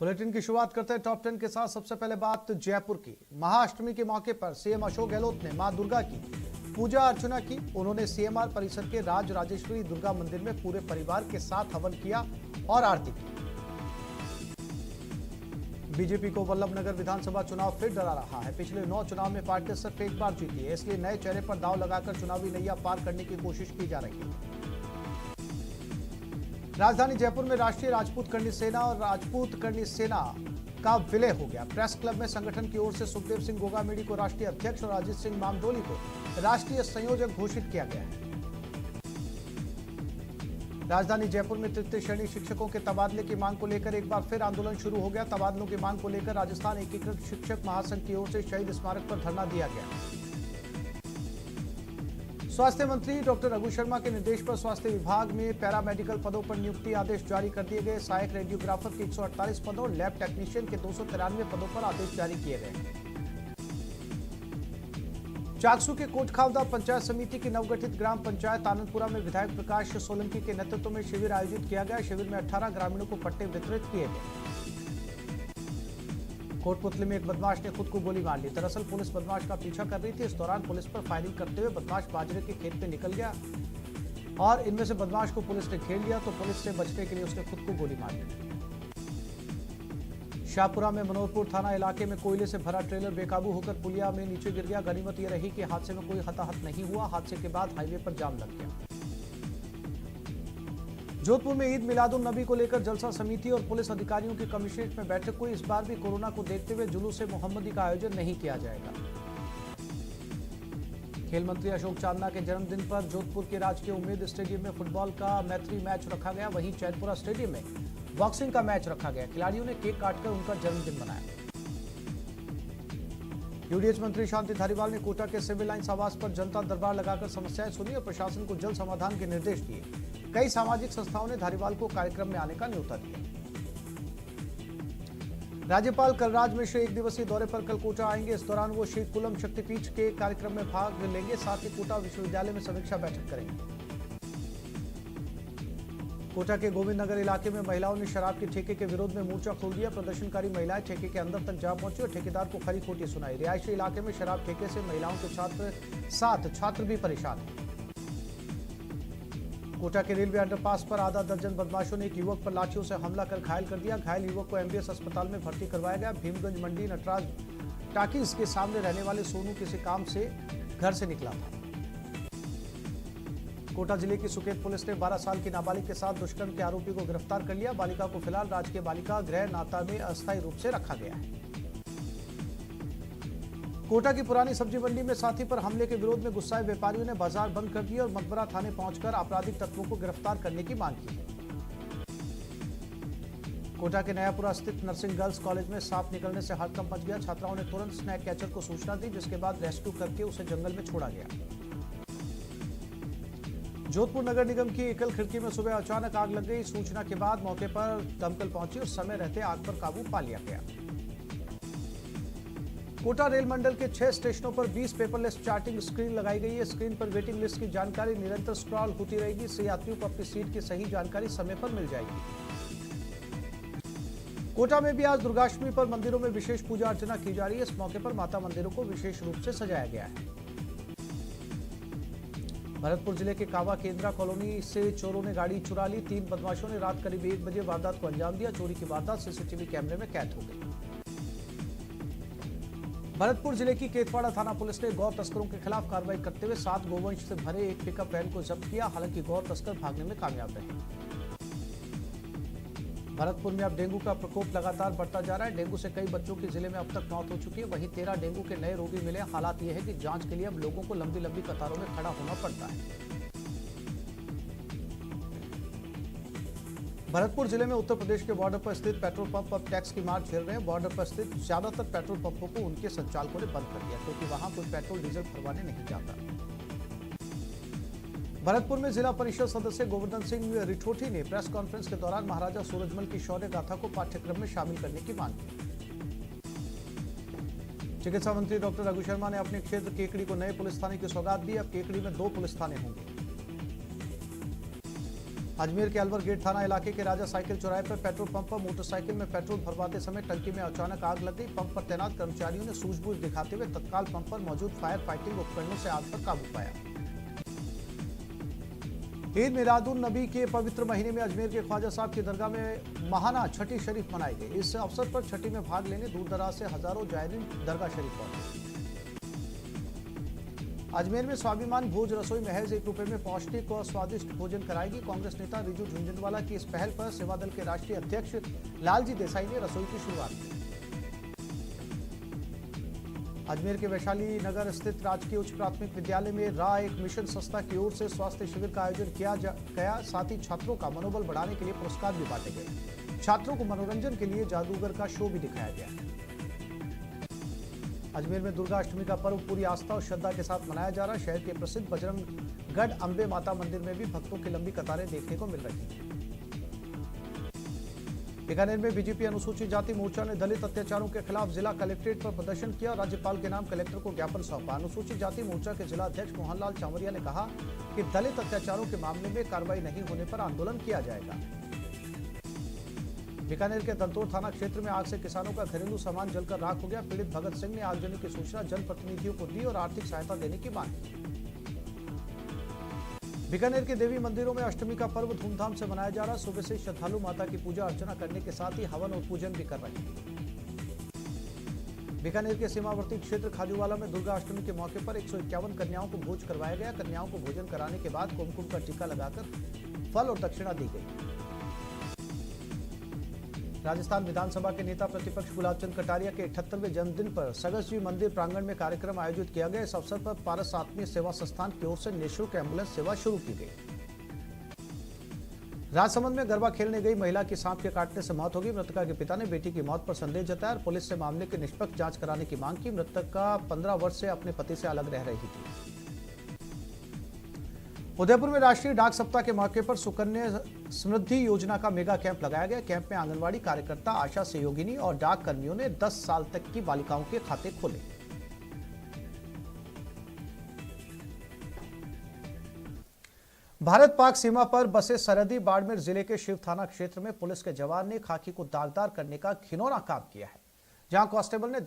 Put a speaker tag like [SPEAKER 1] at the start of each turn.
[SPEAKER 1] Bulletin की शुरुआत करते हैं टॉप 10 के साथ। सबसे पहले बात जयपुर की। महाअष्टमी के मौके पर सीएम अशोक गहलोत ने मां दुर्गा की पूजा अर्चना की। उन्होंने सीएमआर परिसर के राज राजेश्वरी दुर्गा मंदिर में पूरे परिवार के साथ हवन किया और आरती की। बीजेपी को वल्लभनगर विधानसभा चुनाव फिर डरा रहा है। पिछले 9 चुनाव में पार्टी सिर्फ एक बार जीती है, इसलिए नए चेहरे पर दांव लगाकर चुनावी नैया पार करने की कोशिश की जा रही है। राजधानी जयपुर में राष्ट्रीय राजपूत करणी सेना और राजपूत करणी सेना का विलय हो गया। प्रेस क्लब में संगठन की ओर से सुखदेव सिंह गोगामेडी को राष्ट्रीय अध्यक्ष और अजीत सिंह मामडोली को राष्ट्रीय संयोजक घोषित किया गया है। राजधानी जयपुर में तृतीय श्रेणी शिक्षकों के तबादले की मांग को लेकर एक बार फिर आंदोलन शुरू हो गया। तबादलों की मांग को लेकर राजस्थान एकीकृत शिक्षक महासंघ की ओर से शहीद स्मारक पर धरना दिया गया। स्वास्थ्य मंत्री डॉक्टर रघु शर्मा के निर्देश पर स्वास्थ्य विभाग में पैरामेडिकल पदों पर नियुक्ति आदेश जारी कर दिए गए। सहायक रेडियोग्राफर के 148 पदों और लैब टेक्नीशियन के 293 पदों पर आदेश जारी किए गए। चाकसू के कोटखावदा पंचायत समिति की नवगठित ग्राम पंचायत आनंदपुरा में विधायक प्रकाश सोलंकी के नेतृत्व में शिविर आयोजित किया गया। शिविर में 18 ग्रामीणों को पट्टे वितरित किए गए। कोटपुतली में एक बदमाश ने खुद को गोली मार ली। दरअसल पुलिस बदमाश का पीछा कर रही थी। इस दौरान पुलिस पर फायरिंग करते हुए बदमाश बाजरे के खेत में निकल गया और इनमें से बदमाश को पुलिस ने घेर लिया तो पुलिस से बचने के लिए उसने खुद को गोली मार ली। शाहपुरा में मनोहरपुर थाना इलाके में कोयले से भरा ट्रेलर बेकाबू होकर पुलिया में नीचे गिर गया। गनीमत यह रही कि हादसे में कोई हताहत नहीं हुआ। हादसे के बाद हाईवे पर जाम लग गया। जोधपुर में ईद मिलादुन नबी को लेकर जलसा समिति और पुलिस अधिकारियों की कमिश्नरेट में बैठक हुई। इस बार भी कोरोना को देखते हुए जुलूस मोहम्मदी का आयोजन नहीं किया जाएगा। खेल मंत्री अशोक चांदना के जन्मदिन पर जोधपुर के राजकीय उम्मेद स्टेडियम में फुटबॉल का मैत्री मैच रखा गया। वहीं चैनपुरा स्टेडियम में बॉक्सिंग का मैच रखा गया। खिलाड़ियों ने केक काटकर उनका जन्मदिन मनाया। यूडीएच मंत्री शांति धारीवाल ने कोटा के सिविल लाइंस आवास पर जनता दरबार लगाकर समस्याएं सुनी और प्रशासन को जल्द समाधान के निर्देश दिए। कई सामाजिक संस्थाओं ने धारीवाल को कार्यक्रम में आने का न्योता दिया। राज्यपाल कलराज मिश्र एक दिवसीय दौरे पर कल कोटा आएंगे। इस दौरान वो श्री कुलम शक्तिपीठ के कार्यक्रम में भाग लेंगे। साथ ही कोटा विश्वविद्यालय में समीक्षा बैठक करेंगे। कोटा के गोविंद नगर इलाके में महिलाओं ने शराब के ठेके के विरोध में मोर्चा खोल दिया। प्रदर्शनकारी महिलाएं ठेके के अंदर तक जा पहुंची और ठेकेदार को खरी खोटी सुनाई। रिहायशी इलाके में शराब ठेके से महिलाओं के छात्र भी परेशान हैं। कोटा के रेलवे अंडरपास पर आधा दर्जन बदमाशों ने एक युवक पर लाठियों से हमला कर घायल कर दिया। घायल युवक को एमबीएस अस्पताल में भर्ती करवाया गया। भीमगंज मंडी नटराज टाकीज के सामने रहने वाले सोनू किसी काम से घर से निकला था। कोटा जिले की सुकेत पुलिस ने 12 साल की नाबालिग के साथ दुष्कर्म के आरोपी को गिरफ्तार कर लिया। बालिका को फिलहाल राजकीय बालिका गृह नाता में अस्थायी रूप से रखा गया है। कोटा की पुरानी सब्जी मंडी में साथी पर हमले के विरोध में गुस्साए व्यापारियों ने बाजार बंद कर दिया और मकबरा थाने पहुंचकर आपराधिक तत्वों को गिरफ्तार करने की मांग की। कोटा के नयापुरा स्थित नर्सिंग गर्ल्स कॉलेज में सांप निकलने से हड़कंप मच गया। छात्राओं ने तुरंत स्नैक कैचर को सूचना दी, जिसके बाद रेस्क्यू करके उसे जंगल में छोड़ा गया। जोधपुर नगर निगम की एकल खिड़की में सुबह अचानक आग लग गई। सूचना के बाद मौके पर दमकल पहुंची और समय रहते आग पर काबू पा लिया गया। कोटा रेल मंडल के 6 स्टेशनों पर 20 पेपरलेस चार्टिंग स्क्रीन लगाई गई है। स्क्रीन पर वेटिंग लिस्ट की जानकारी निरंतर स्क्रॉल होती रहेगी। इससे यात्रियों को अपनी सीट की सही जानकारी समय पर मिल जाएगी। कोटा में भी आज दुर्गाष्टमी पर मंदिरों में विशेष पूजा अर्चना की जा रही है। इस मौके पर माता मंदिरों को विशेष रूप से सजाया गया है। भरतपुर जिले के कावा केंद्रा कॉलोनी से चोरों ने गाड़ी चुरा ली। 3 बदमाशों ने रात करीब 1 बजे वारदात को अंजाम दिया। चोरी की वारदात सीसीटीवी कैमरे में कैद हो गई। भरतपुर जिले की केतवाड़ा थाना पुलिस ने गौ तस्करों के खिलाफ कार्रवाई करते हुए 7 गोवंश से भरे एक पिकअप वैन को जब्त किया। हालांकि गौ तस्कर भागने में कामयाब रहे। भरतपुर में अब डेंगू का प्रकोप लगातार बढ़ता जा रहा है। डेंगू से कई बच्चों की जिले में अब तक मौत हो चुकी है। वहीं 13 डेंगू के नए रोगी मिले। हालात यह है कि जांच के लिए अब लोगों को लंबी लंबी कतारों में खड़ा होना पड़ता है। भरतपुर जिले में उत्तर प्रदेश के बॉर्डर पर स्थित पेट्रोल पंप अब टैक्स की मार झेल रहे हैं। बॉर्डर पर स्थित ज्यादातर पेट्रोल पंपों को उनके संचालकों ने बंद कर दिया, क्योंकि वहां कोई पेट्रोल डीजल भरवाने नहीं जाता। भरतपुर में जिला परिषद सदस्य गोवर्धन सिंह रिठोठी ने प्रेस कॉन्फ्रेंस के दौरान महाराजा सूरजमल की शौर्य गाथा को पाठ्यक्रम में शामिल करने की मांग की। चिकित्सा मंत्री डॉक्टर रघु शर्मा ने अपने क्षेत्र केकड़ी को नए पुलिस थाने की सौगात दी। अब केकड़ी में 2 पुलिस थाने होंगे। अजमेर के अलवर गेट थाना इलाके के राजा साइकिल चौराहे पर पेट्रोल पंप पर मोटरसाइकिल में पेट्रोल भरवाते समय टंकी में अचानक आग लग गई। पंप पर तैनात कर्मचारियों ने सूझबूझ दिखाते हुए तत्काल पंप पर मौजूद फायर फाइटिंग उपकरणों से आग पर काबू पाया। ईद मिलादुन नबी के पवित्र महीने में अजमेर के ख्वाजा साहब की दरगाह में महाना छठी शरीफ मनाई गई। इस अवसर पर छठी में भाग लेने दूर दराज से हजारों जायरीन दरगाह शरीफ पहुंचे। अजमेर में स्वाभिमान भोज रसोई महज ₹1 में पौष्टिक और स्वादिष्ट भोजन कराएगी। कांग्रेस नेता रिजू झुंझुनवाला की इस पहल पर सेवा दल के राष्ट्रीय अध्यक्ष लालजी देसाई ने रसोई की शुरुआत की। अजमेर के वैशाली नगर स्थित राजकीय उच्च प्राथमिक विद्यालय में एक मिशन संस्था की ओर से स्वास्थ्य शिविर का आयोजन किया गया। साथ ही छात्रों का मनोबल बढ़ाने के लिए पुरस्कार भी बांटे गए। छात्रों को मनोरंजन के लिए जादूगर का शो भी दिखाया गया। अजमेर में दुर्गा अष्टमी का पर्व पूरी आस्था और श्रद्धा के साथ मनाया जा रहा है। शहर के प्रसिद्ध बजरंगगढ़ अंबे माता मंदिर में भी भक्तों की लंबी कतारें देखने को मिल रही हैं। बीकानेर में बीजेपी अनुसूचित जाति मोर्चा ने दलित अत्याचारों के खिलाफ जिला कलेक्ट्रेट पर प्रदर्शन किया और राज्यपाल के नाम कलेक्टर को ज्ञापन सौंपा। अनुसूचित जाति मोर्चा के जिला अध्यक्ष मोहनलाल चावरिया ने कहा कि दलित अत्याचारों के मामले में कार्रवाई नहीं होने पर आंदोलन किया जाएगा। बीकानेर के दंतोर थाना क्षेत्र में आग से किसानों का घरेलू सामान जलकर राख हो गया। पीड़ित भगत सिंह ने आगजनी की सूचना जनप्रतिनिधियों को दी और आर्थिक सहायता देने की मांग की। बीकानेर के देवी मंदिरों में अष्टमी का पर्व धूमधाम से मनाया जा रहा। सुबह से श्रद्धालु माता की पूजा अर्चना करने के साथ ही हवन और पूजन भी कर रहे हैं। बीकानेर के सीमावर्ती क्षेत्र खाजूवाला में दुर्गा अष्टमी के मौके पर 151 कन्याओं को भोज करवाया गया। कन्याओं को भोजन कराने के बाद कुमकुम का टीका लगाकर फल और दक्षिणा दी गई। राजस्थान विधानसभा के नेता प्रतिपक्ष गुलाब चंद कटारिया के 78वें जन्मदिन पर सगत जी मंदिर प्रांगण में कार्यक्रम आयोजित किया गया। इस अवसर पर पारस आत्मीय सेवा संस्थान की ओर से निःशुल्क एम्बुलेंस सेवा शुरू की गई। राजसमंद में गरबा खेलने गई महिला की सांप के काटने से मौत हो गई। मृतका के पिता ने बेटी की मौत पर संदेह जताया और पुलिस से मामले की निष्पक्ष जांच कराने की मांग की। मृतका 15 वर्ष से अपने पति से अलग रह रही थी। उदयपुर में राष्ट्रीय डाक सप्ताह के मौके पर सुकन्या समृद्धि योजना का मेगा कैंप लगाया गया। कैंप में आंगनवाड़ी कार्यकर्ता, आशा सहयोगिनी और डाक कर्मियों ने 10 साल तक की बालिकाओं के खाते खोले। भारत पाक सीमा पर बसे सरहदी बाड़मेर जिले के शिव थाना क्षेत्र में पुलिस के जवान ने खाकी को दागदार करने का घिनौना काम किया है। जहां कांस्टेबल ने